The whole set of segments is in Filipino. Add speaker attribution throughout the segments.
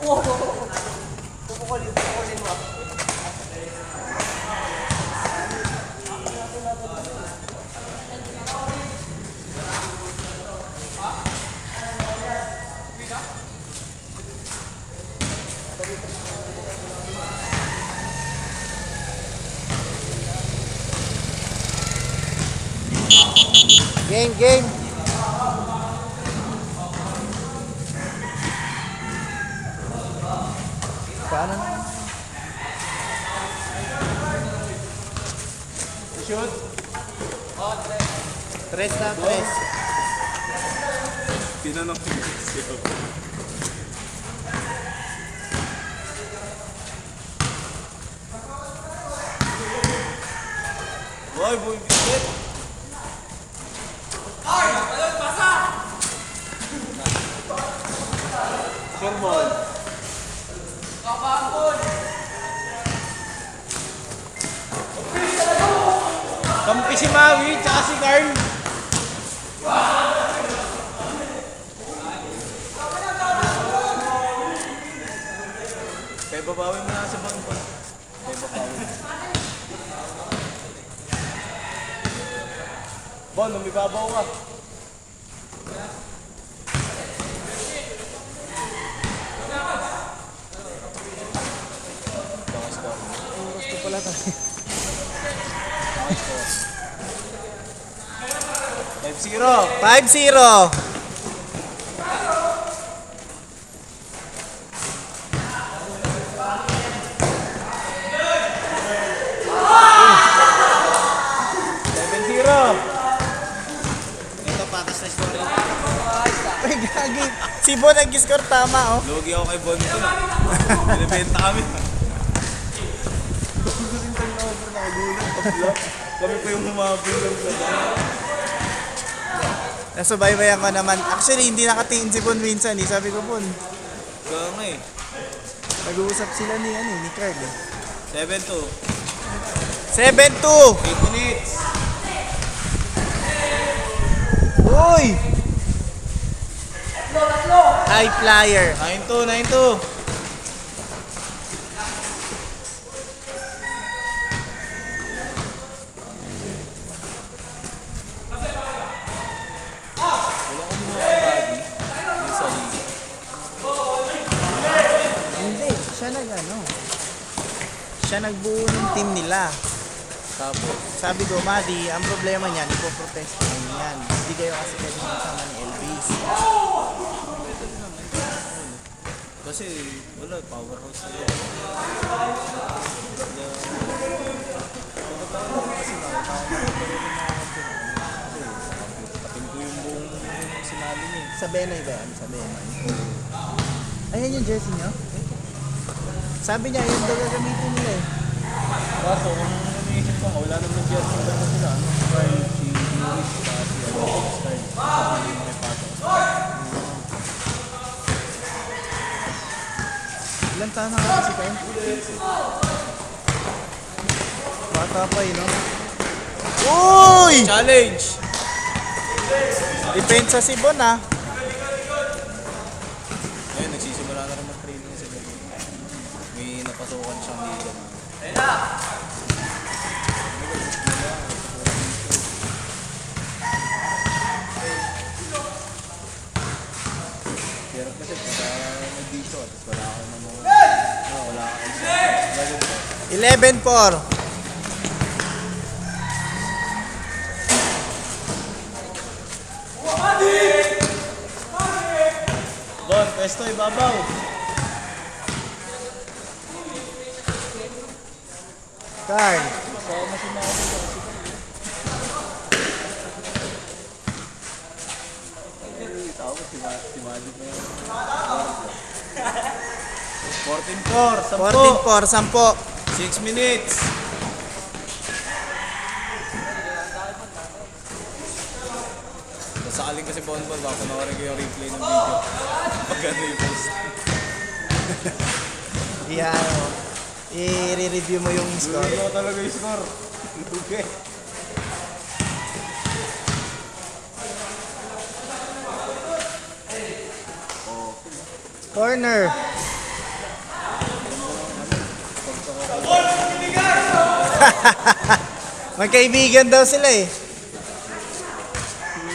Speaker 1: Pupukulin mo.
Speaker 2: Game. Paano na?
Speaker 1: Shoot.
Speaker 2: Tres na, tres.
Speaker 1: Tinanong ko siya. Boy, bisit. Ay! Balon, pasa! Sure ball. Kapangkon! Kampi si Maui, tsaka si Karn. Kaya babawin mo na sa bangko. Kaya babawin. Bon, umibabaw ka.
Speaker 2: Oras ko pala tayo.
Speaker 1: 5-0.
Speaker 2: 5-0.
Speaker 1: Ito patas na story.
Speaker 2: Ay, gagi. Si Bon nag-score tama, oh.
Speaker 1: Lugi ako kay Bon ito na. Binibenta kami. Gusto na over na kagulat. Kami pa yung humabol lang sa
Speaker 2: Nasubaybayan ko naman. Actually, hindi nakatingin si Bon minsan, eh. Sabi ko, Bon.
Speaker 1: Kaya nga eh.
Speaker 2: Nag-uusap sila ni Carl, eh.
Speaker 1: 7-2.
Speaker 2: 7-2.
Speaker 1: 8 minutes.
Speaker 2: Uy! High flyer.
Speaker 1: 9-2.
Speaker 2: Hindi, siya nagbuo ng team nila.
Speaker 1: Tapos,
Speaker 2: Sabi ko, Madi, ang problema niyan, ipoprotest ko yan. Hindi kayo kasi pwede kasama ni LBs.
Speaker 1: kasi wala, powerhouse na yun. Pating ko yung buong sinali niya.
Speaker 2: Sa Benoy ba yan? Sa Benoy. Ayan yung jersey niyo? Sabi niya, yun daw gagamitin nila eh.
Speaker 1: Kaso, kung iniisip ko, wala naman jersey ba na sila, ano? Carl, si Lewis, si Style. Sabi yung may pasok.
Speaker 2: Ilan taon na nga kasi kayo? Bata pa eh, no? Uy!
Speaker 1: Challenge!
Speaker 2: Depensa si Bon, ah.
Speaker 1: Ayun, nagsisimula na rin mag-training sila. May napasukan siyang liga. Pero kasi pagka nag-dito, tapos wala ako na mga... wala ako sa...
Speaker 2: 11-4.
Speaker 1: Don, pesto, ibabaw!
Speaker 2: Carl.
Speaker 1: Sama si Mao. Tapos si Madi pa yun. 14-4, 10.
Speaker 2: 14-4, 10.
Speaker 1: 6 minutes. Sakaling kasi Bonbon, baka panoorin ko yung replay ng video. Pagkano yung post.
Speaker 2: Yan, oh. I-review mo yung score.
Speaker 1: Ito talaga yung score. Okay.
Speaker 2: Corner. Magkaibigan daw sila eh.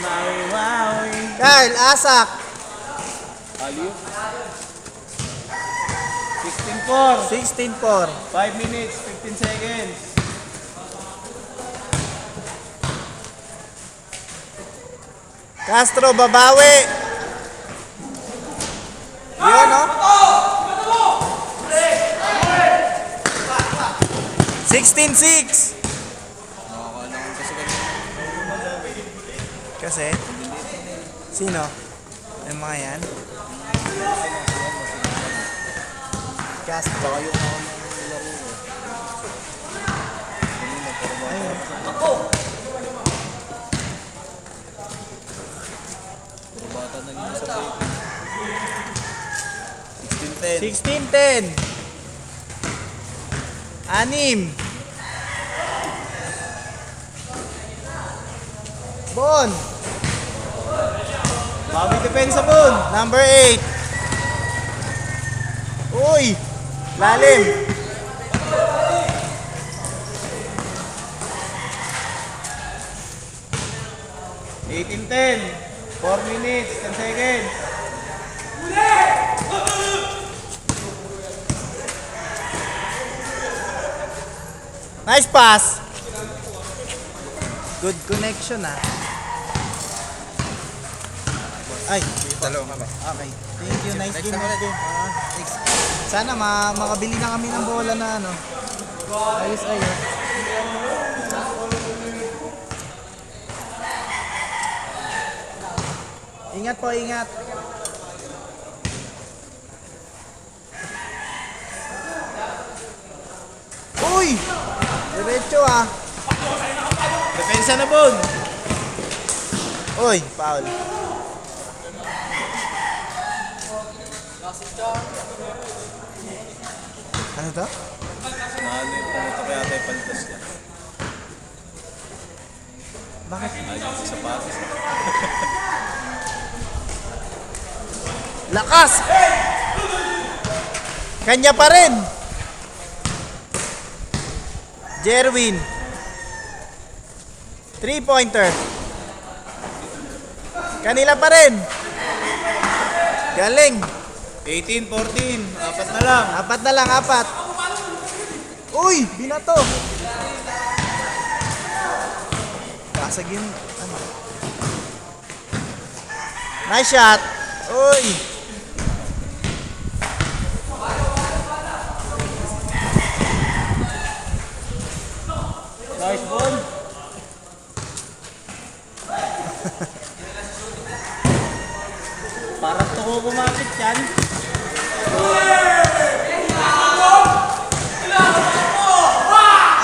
Speaker 1: Maui, maui.
Speaker 2: Kyle, asak.
Speaker 1: Aliw. 16-4.
Speaker 2: 16-4.
Speaker 1: 5 minutes, 15 seconds.
Speaker 2: Castro, babawi. Yun, no? 16-6.
Speaker 1: Nakakalangan kasi kami.
Speaker 2: Kasi? Sino? Yung mga yan? Castro.
Speaker 1: Baka yung ako ng laro ko.
Speaker 2: Ayun.
Speaker 1: Puro bata naging sa baby. 16-10.
Speaker 2: 16-10. Anim. Bon.
Speaker 1: Bawi depensa Bon.
Speaker 2: Number 8. Uy. Lalim.
Speaker 1: $18-10. 4 minutes, 10 seconds.
Speaker 2: Nice pass. Good connection ah. Ay,
Speaker 1: Dalawa ka ba?
Speaker 2: okay. Thank you. Nice game.
Speaker 1: Next time
Speaker 2: Sana makabili na kami ng bola na ano. Ayos. Ingat po, ingat. Uy! Diretso ah.
Speaker 1: Depensa na Bon.
Speaker 2: Uy, foul. Ano to?
Speaker 1: Ano yung pumunta kaya tayo palitas niya?
Speaker 2: Bakit?
Speaker 1: Ayun sa sapatos.
Speaker 2: Lakas! Kanya pa rin. Jerwin. 3-pointer. Kanila pa rin. Galing.
Speaker 1: 18-14. Apat na lang.
Speaker 2: Apat na lang, apat. Uy, binato. Basag yun. Ano? Nice shot. Uy.
Speaker 1: Nice Bon. Parang tuko kumapit yan.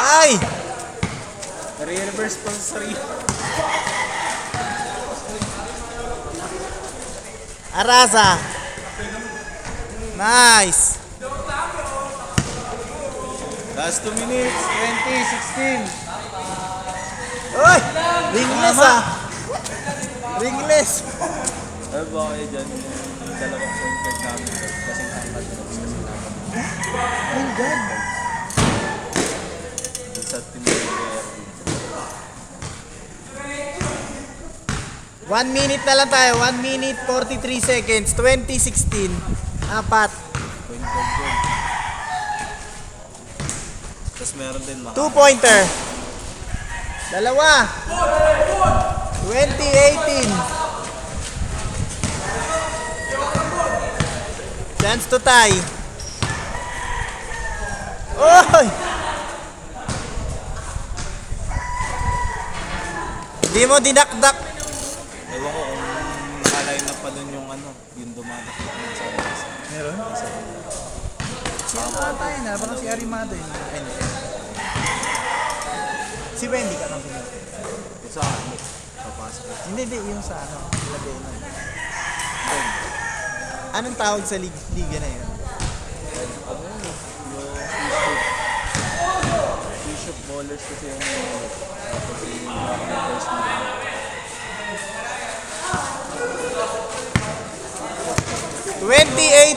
Speaker 2: Ay.
Speaker 1: Re-reverse pa sa sarili.
Speaker 2: Arasa. Nice.
Speaker 1: Last 2 minutes. 20-16.
Speaker 2: Uy. Ringless ah. Ringless.
Speaker 1: Ano ba kayo dyan? Yung dalawang point guard namin. Kasing angkat. Kasing naman.
Speaker 2: Oh God.
Speaker 1: Sa team ni Erwin.
Speaker 2: 1 minute na lang tayo. 1 minute 43 seconds. 2016. Apat.
Speaker 1: Point guard yun. Tapos meron din mga
Speaker 2: 2-pointer. Dalawa. 2018. Chance to tie. Oy! Hindi mo dinakdak.
Speaker 1: ewan ko kung nakalay na pa dun yung ano, yung dumanak sa
Speaker 2: Meron? Sino ba tayo na? Baka si Arimado yun. Si Wendy ka nang pinag.
Speaker 1: Yung sa akin, papasok.
Speaker 2: Hindi, yung sa ano, ilagay na. Anong tawag sa liga na yun?
Speaker 1: Bishop Ballers kasi yung tapos yung first league.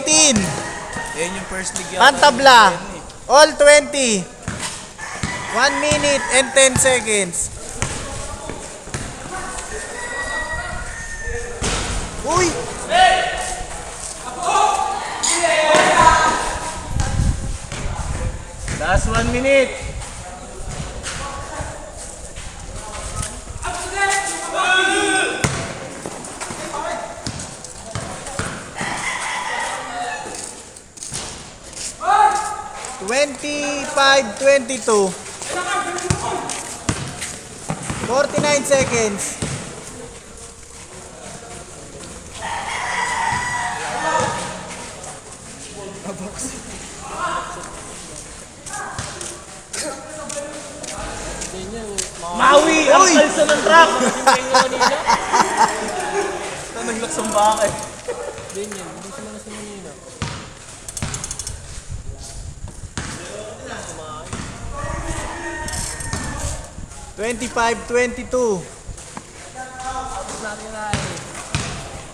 Speaker 2: '18.
Speaker 1: Yan yung first league
Speaker 2: Pantabla. All 20. 1 minute and 10 seconds. Uy!
Speaker 1: Last 1 minute.
Speaker 2: Twenty-five, 22. 49 seconds.
Speaker 1: Maui! Ang
Speaker 2: Uy!
Speaker 1: kalsa ng truck! Sintayin nyo kanina. Ito naglaksong baka eh. Ganyan, hindi siya manas naman kanina.
Speaker 2: 25-22.
Speaker 1: Tapos natin na eh.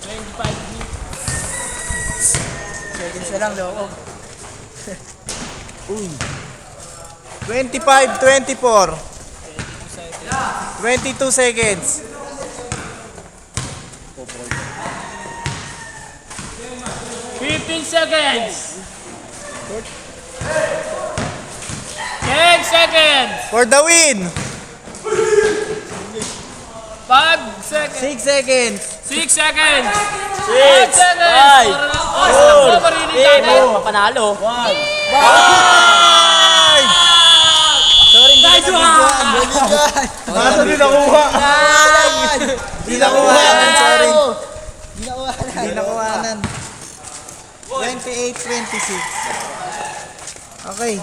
Speaker 1: 25 minutes.
Speaker 3: Seconds na lang, loob.
Speaker 2: Uy. 25-24. 22 seconds.
Speaker 1: 15 seconds. 10 seconds.
Speaker 2: For the win.
Speaker 1: 5 seconds.
Speaker 2: 6 seconds.
Speaker 1: 6 seconds.
Speaker 3: 6,
Speaker 1: 5 seconds.
Speaker 3: 5, 4, panalo.
Speaker 2: Ay! Sorry,
Speaker 1: Nice one!
Speaker 2: Kaso di nakuha. Di nakuhanan, sorry. Di nakuhanan. 28-26. Okay.